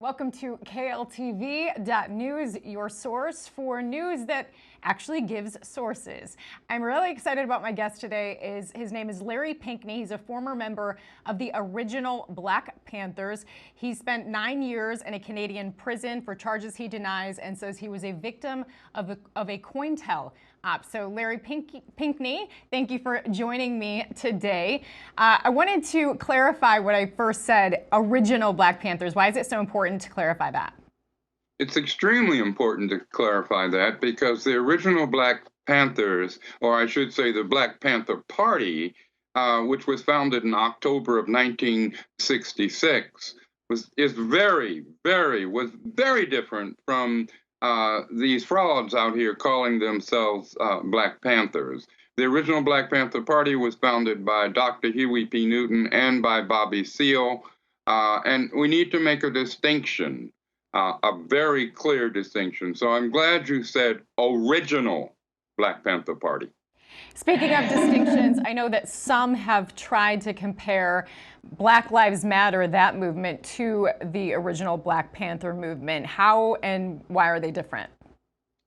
Welcome to KLTV.news, your source for news that actually gives sources. I'm really excited about my guest today. His name is Larry Pinkney. He's a former member of the original Black Panthers. He spent 9 years in a Canadian prison for charges he denies and says he was a victim of a COINTEL op. So Larry Pinkney, thank you for joining me today. I wanted to clarify what I first said, original Black Panthers. Why is it so important to clarify that? It's extremely important to clarify that because the original Black Panthers, or I should say the Black Panther Party, which was founded in October of 1966, was very different from these frauds out here calling themselves Black Panthers. The original Black Panther Party was founded by Dr. Huey P. Newton and by Bobby Seale, and we need to make a distinction. A very clear distinction. So I'm glad you said original Black Panther Party. Speaking of distinctions, I know that some have tried to compare Black Lives Matter, that movement, to the original Black Panther movement. How and why are they different?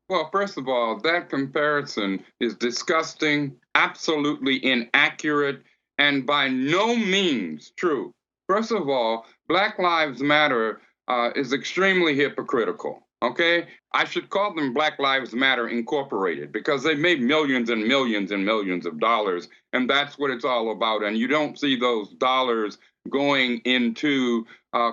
Well, first of all, that comparison is disgusting, absolutely inaccurate, and by no means true. First of all, Black Lives Matter is extremely hypocritical, okay? I should call them Black Lives Matter Incorporated because they've made millions and millions and millions of dollars, and that's what it's all about. And you don't see those dollars going into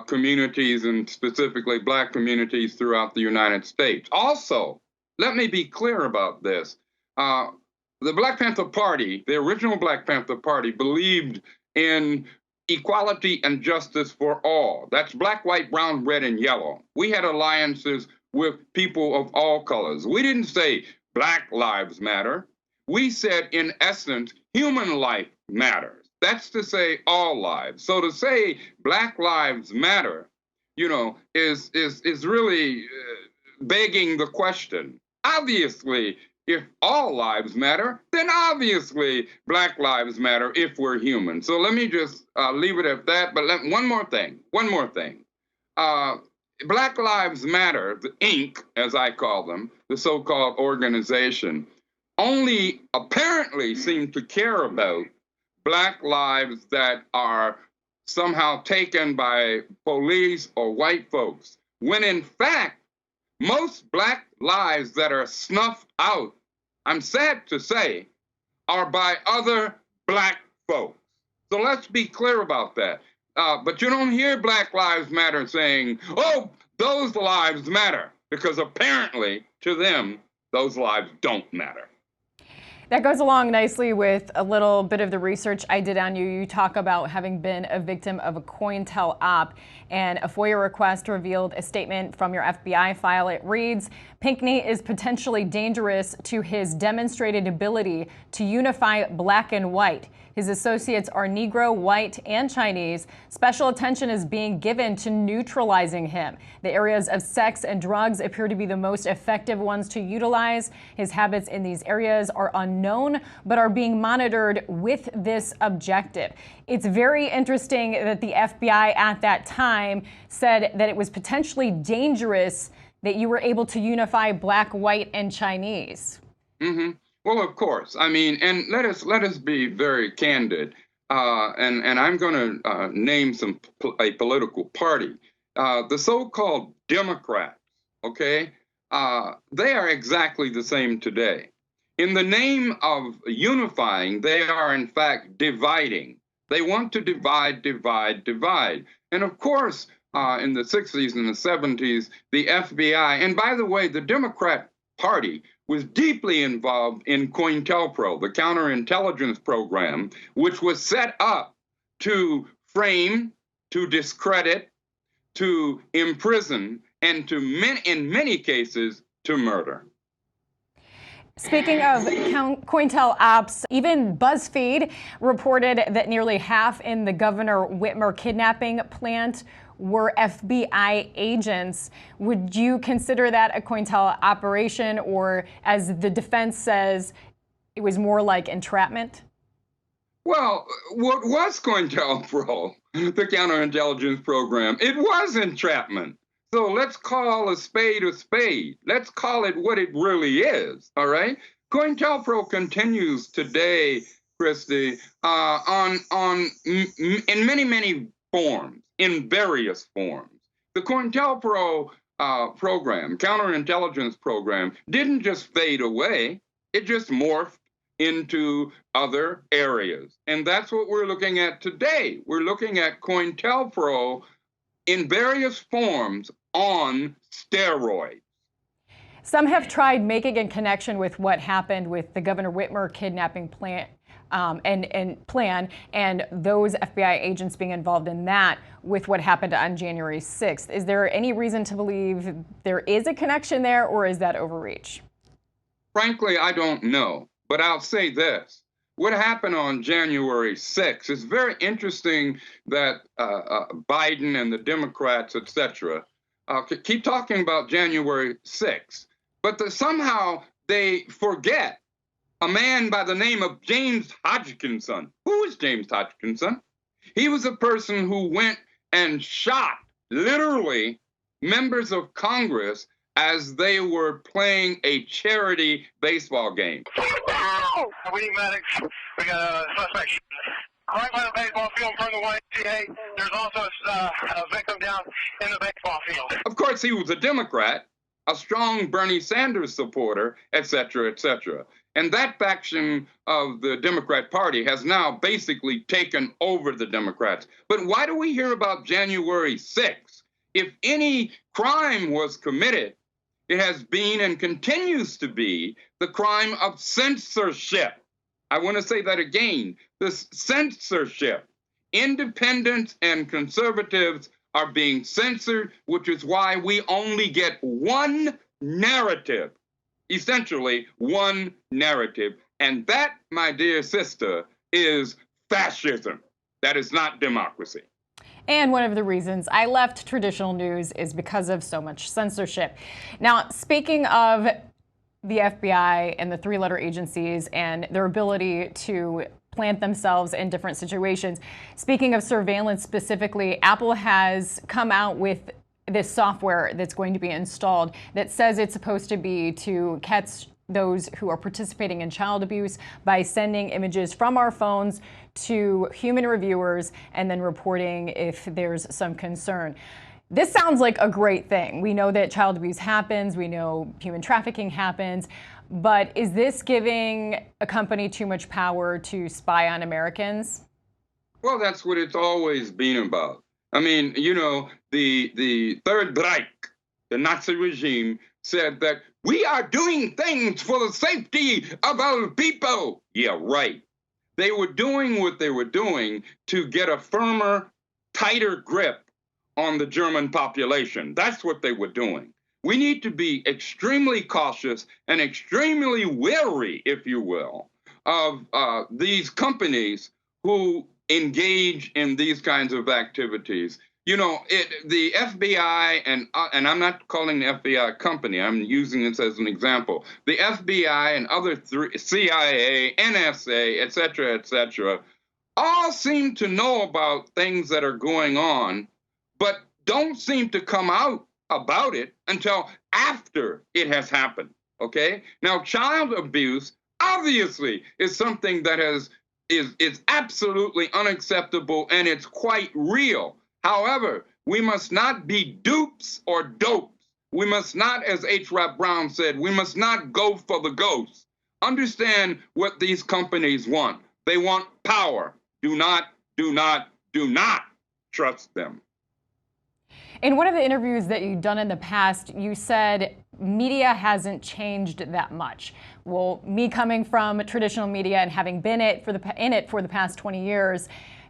communities, and specifically Black communities throughout the United States. Also, let me be clear about this. The Black Panther Party, the original Black Panther Party, believed in equality and justice for all. That's black, white, brown, red, and yellow. We had alliances with people of all colors. We didn't say Black Lives Matter. We said, in essence, human life matters. That's to say all lives. So to say Black Lives Matter, you know, is really begging the question. Obviously, if all lives matter, then obviously Black Lives Matter if we're human. So let me just leave it at that. But one more thing. Black Lives Matter, the Inc., as I call them, the so-called organization, only apparently seem to care about Black lives that are somehow taken by police or white folks, when in fact, most Black lives that are snuffed out, I'm sad to say, are by other Black folks. So let's be clear about that. But you don't hear Black Lives Matter saying, oh, those lives matter, because apparently to them, those lives don't matter. That goes along nicely with a little bit of the research I did on you. You talk about having been a victim of a COINTEL op, and a FOIA request revealed a statement from your FBI file. It reads, Pinkney is potentially dangerous to his demonstrated ability to unify Black and white. His associates are Negro, white, and Chinese. Special attention is being given to neutralizing him. The areas of sex and drugs appear to be the most effective ones to utilize. His habits in these areas are unknown, but are being monitored with this objective. It's very interesting that the FBI at that time said that it was potentially dangerous that you were able to unify Black, white, and Chinese. Mm-hmm. Well, of course. I mean, and let us be very candid. And I'm going to name a political party. The so-called Democrats, okay, they are exactly the same today. In the name of unifying, they are in fact dividing. They want to divide. And of course, in the 60s and the 70s, the FBI, and by the way, the Democrat Party was deeply involved in COINTELPRO, the counterintelligence program, which was set up to frame, to discredit, to imprison, and in many cases, to murder. Speaking of COINTEL ops, even BuzzFeed reported that nearly half in the Governor Whitmer kidnapping plant were FBI agents. Would you consider that a COINTEL operation, or as the defense says, it was more like entrapment? Well, what was COINTELPRO, the counterintelligence program? It was entrapment. So let's call a spade a spade. Let's call it what it really is, all right? COINTELPRO continues today, Christy, in many forms, in various forms. The COINTELPRO program, counterintelligence program, didn't just fade away, it just morphed into other areas. And that's what we're looking at today. We're looking at COINTELPRO in various forms on steroids. Some have tried making a connection with what happened with the Governor Whitmer kidnapping plan and those FBI agents being involved in that with what happened on January 6th. Is there any reason to believe there is a connection there, or is that overreach? Frankly, I don't know, but I'll say this. What happened on January 6th is very interesting that Biden and the Democrats, etc., keep talking about January 6th, but somehow they forget a man by the name of James Hodgkinson. Who is James Hodgkinson? He was a person who went and shot, literally, members of Congress as they were playing a charity baseball game. We need medics. We got a suspect right by the baseball field in front of the YMCA. There's also a victim down in the baseball field. Of course, he was a Democrat, a strong Bernie Sanders supporter, etc., etc. And that faction of the Democrat Party has now basically taken over the Democrats. But why do we hear about January 6th? If any crime was committed, it has been and continues to be the crime of censorship. I want to say that again. This censorship. Independents and conservatives are being censored, which is why we only get one narrative. Essentially, one narrative. And that, my dear sister, is fascism. That is not democracy. And one of the reasons I left traditional news is because of so much censorship. Now, speaking of the FBI and the three-letter agencies and their ability to plant themselves in different situations, speaking of surveillance specifically, Apple has come out with this software that's going to be installed that says it's supposed to be to catch those who are participating in child abuse by sending images from our phones to human reviewers and then reporting if there's some concern. This sounds like a great thing. We know that child abuse happens, we know human trafficking happens, but is this giving a company too much power to spy on Americans? Well, that's what it's always been about. I mean, you know, the Third Reich, the Nazi regime, said that we are doing things for the safety of our people. Yeah, right. They were doing what they were doing to get a firmer, tighter grip on the German population. That's what they were doing. We need to be extremely cautious and extremely wary, if you will, of these companies who engage in these kinds of activities. You know, the FBI, and I'm not calling the FBI a company, I'm using this as an example. The FBI and other CIA, NSA, et cetera, all seem to know about things that are going on, but don't seem to come out about it until after it has happened, okay? Now, child abuse obviously is something that is absolutely unacceptable, and it's quite real. However, we must not be dupes or dopes. We must not, as H. Rap Brown said, we must not go for the ghost. Understand what these companies want. They want power. Do not trust them. In one of the interviews that you've done in the past, you said media hasn't changed that much. Well, me coming from traditional media and having been in it for the past 20 years,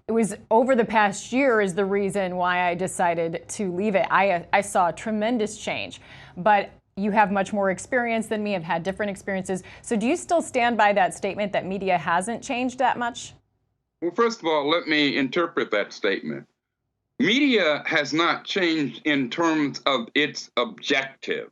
it was over the past year is the reason why I decided to leave it. I saw tremendous change, but you have much more experience than me, have had different experiences. So do you still stand by that statement that media hasn't changed that much? Well, first of all, let me interpret that statement. Media has not changed in terms of its objective,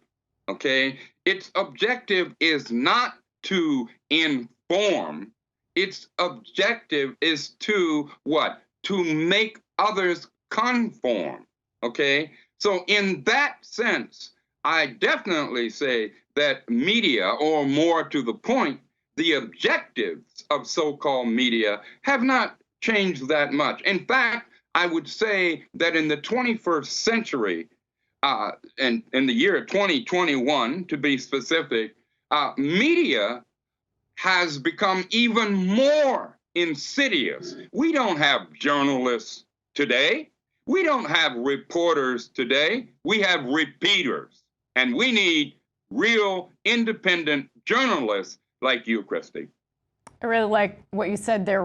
okay? Its objective is not to inform. Its objective is to what? To make others conform, okay? So in that sense, I definitely say that media, or more to the point, the objectives of so-called media have not changed that much. In fact, I would say that in the 21st century, and in the year 2021, to be specific, media has become even more insidious. We don't have journalists today. We don't have reporters today. We have repeaters. And we need real independent journalists like you, Christy. I really like what you said there,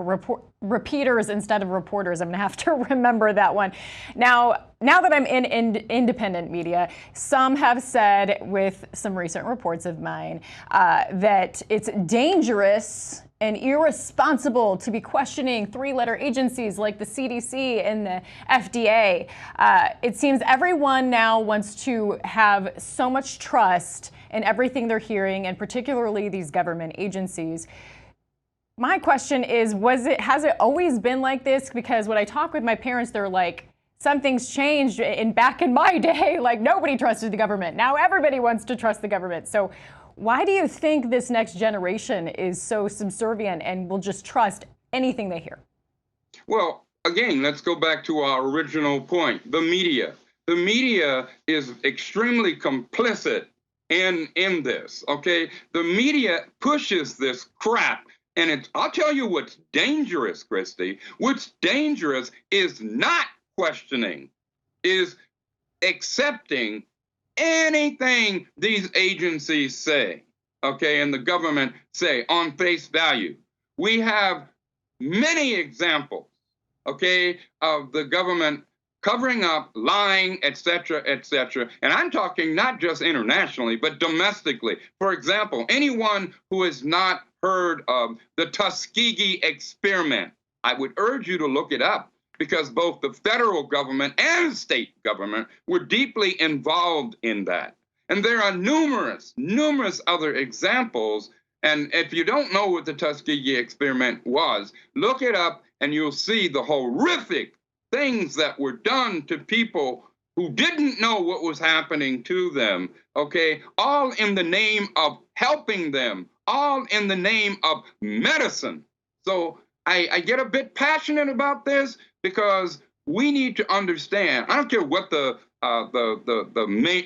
repeaters instead of reporters. I'm going to have to remember that one. Now that I'm in independent media, some have said, with some recent reports of mine, that it's dangerous and irresponsible to be questioning three-letter agencies like the CDC and the FDA. It seems everyone now wants to have so much trust in everything they're hearing, and particularly these government agencies. My question is, has it always been like this? Because when I talk with my parents, they're like, something's changed. And back in my day, like, nobody trusted the government. Now everybody wants to trust the government. So why do you think this next generation is so subservient and will just trust anything they hear? Well, again, let's go back to our original point, the media. The media is extremely complicit in this, okay? The media pushes this crap. And I'll tell you what's dangerous, Christy. What's dangerous is not questioning, is accepting anything these agencies say, okay, and the government say on face value. We have many examples, okay, of the government covering up, lying, et cetera, et cetera. And I'm talking not just internationally, but domestically. For example, anyone who has not heard of the Tuskegee experiment, I would urge you to look it up, because both the federal government and state government were deeply involved in that. And there are numerous other examples. And if you don't know what the Tuskegee experiment was, look it up and you'll see the horrific things that were done to people who didn't know what was happening to them, okay? All in the name of helping them, all in the name of medicine. So I get a bit passionate about this because we need to understand. I don't care what the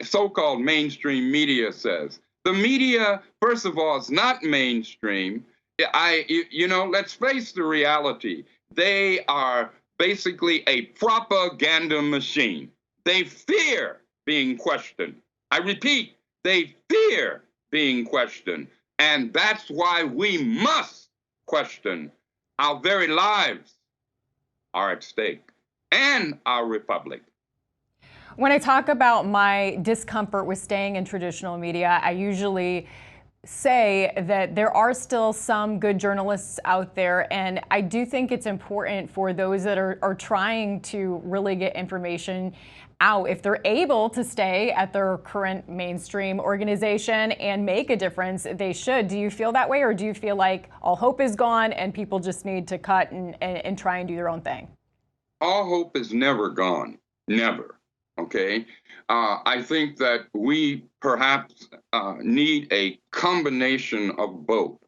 so-called mainstream media says. The media, first of all, is not mainstream. Let's face the reality. They are basically a propaganda machine. They fear being questioned. I repeat, they fear being questioned. And that's why we must question. Our very lives are at stake, and our republic. When I talk about my discomfort with staying in traditional media, I usually say that there are still some good journalists out there, and I do think it's important for those that are trying to really get information out, if they're able to stay at their current mainstream organization and make a difference, they should. Do you feel that way, or do you feel like all hope is gone and people just need to cut and try and do their own thing? All hope is never gone, never, okay? I think that we perhaps need a combination of both.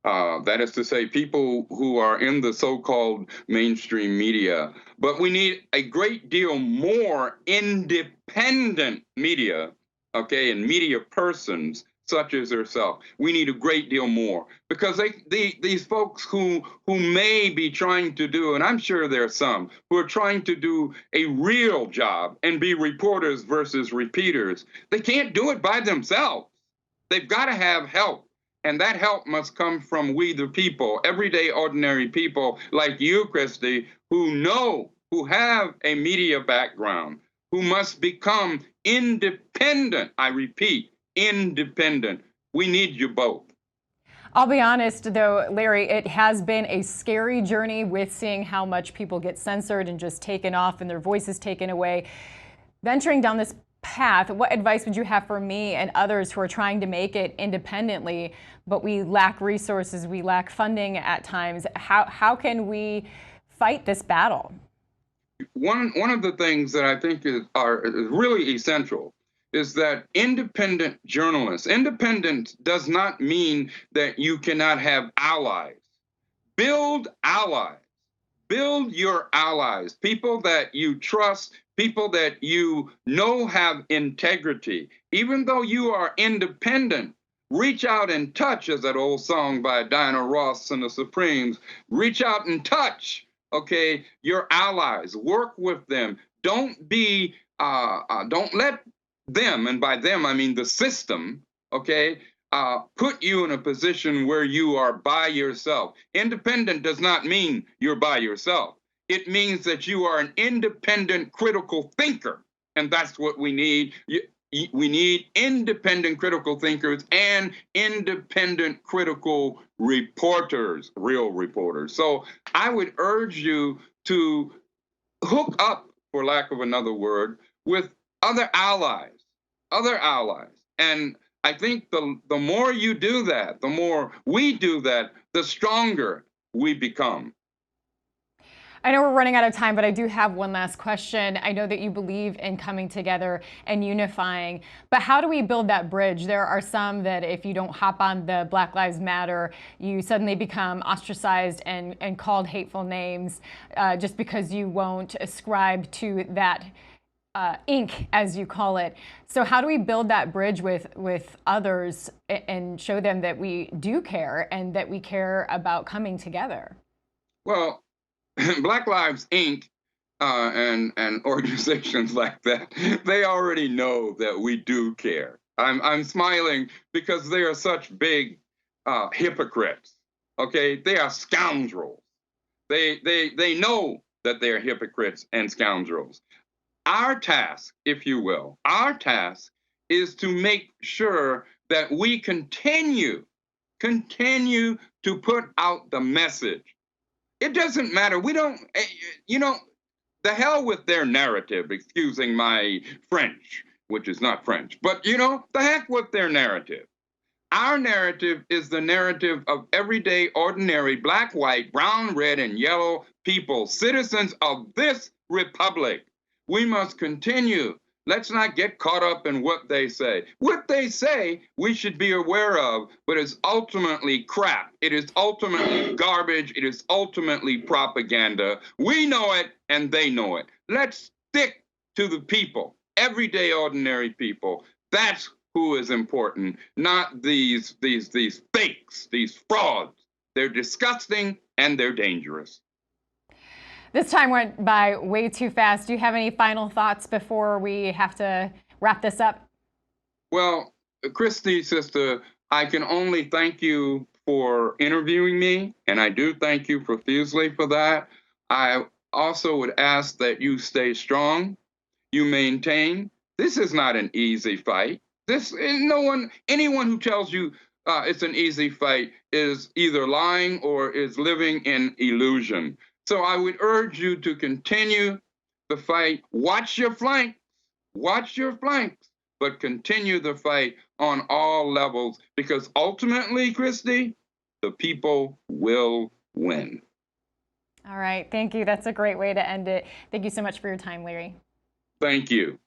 That is to say, people who are in the so-called mainstream media, but we need a great deal more independent media, okay, and media persons such as yourself. We need a great deal more, because these folks who may be trying to do, and I'm sure there are some who are trying to do a real job and be reporters versus repeaters, they can't do it by themselves. They've got to have help. And that help must come from we the people, everyday ordinary people like you, Christy, who have a media background, who must become independent. I repeat, independent. We need you both. I'll be honest, though, Larry, it has been a scary journey with seeing how much people get censored and just taken off and their voices taken away. Venturing down this path, what advice would you have for me and others who are trying to make it independently, but we lack resources, we lack funding at times? How can we fight this battle? one of the things that I think is really essential is that independent journalists, independence does not mean that you cannot have allies. Build allies. Build your allies, people that you trust, people that you know have integrity. Even though you are independent, reach out and touch, as that old song by Diana Ross and the Supremes. Reach out and touch, okay, your allies. Work with them. Don't let them, and by them I mean the system, okay, put you in a position where you are by yourself. Independent does not mean you're by yourself. It means that you are an independent critical thinker, and that's what we need. We need independent critical thinkers and independent critical reporters, real reporters. So I would urge you to hook up, for lack of another word, with other allies, And I think the more you do that, the more we do that, the stronger we become. I know we're running out of time, but I do have one last question. I know that you believe in coming together and unifying, but how do we build that bridge? There are some that if you don't hop on the Black Lives Matter, you suddenly become ostracized and called hateful names just because you won't ascribe to that ink, as you call it. So how do we build that bridge with others and show them that we do care and that we care about coming together? Well, Black Lives Inc. And organizations like that, they already know that we do care. I'm smiling because they are such big hypocrites. Okay, they are scoundrels. They know that they are hypocrites and scoundrels. Our task, if you will, our task is to make sure that we continue to put out the message. It doesn't matter. We don't, the hell with their narrative, excusing my French, which is not French, but the heck with their narrative. Our narrative is the narrative of everyday, ordinary, black, white, brown, red, and yellow people, citizens of this republic. We must continue. Let's not get caught up in what they say. What they say, we should be aware of, but it's ultimately crap. It is ultimately garbage. It is ultimately propaganda. We know it, and they know it. Let's stick to the people, everyday, ordinary people. That's who is important, not these fakes, these frauds. They're disgusting, and they're dangerous. This time went by way too fast. Do you have any final thoughts before we have to wrap this up? Well, Christy, sister, I can only thank you for interviewing me, and I do thank you profusely for that. I also would ask that you stay strong, you maintain. This is not an easy fight. Anyone who tells you it's an easy fight is either lying or is living in illusion. So I would urge you to continue the fight. Watch your flanks, but continue the fight on all levels, because ultimately, Christy, the people will win. All right. Thank you. That's a great way to end it. Thank you so much for your time, Larry. Thank you.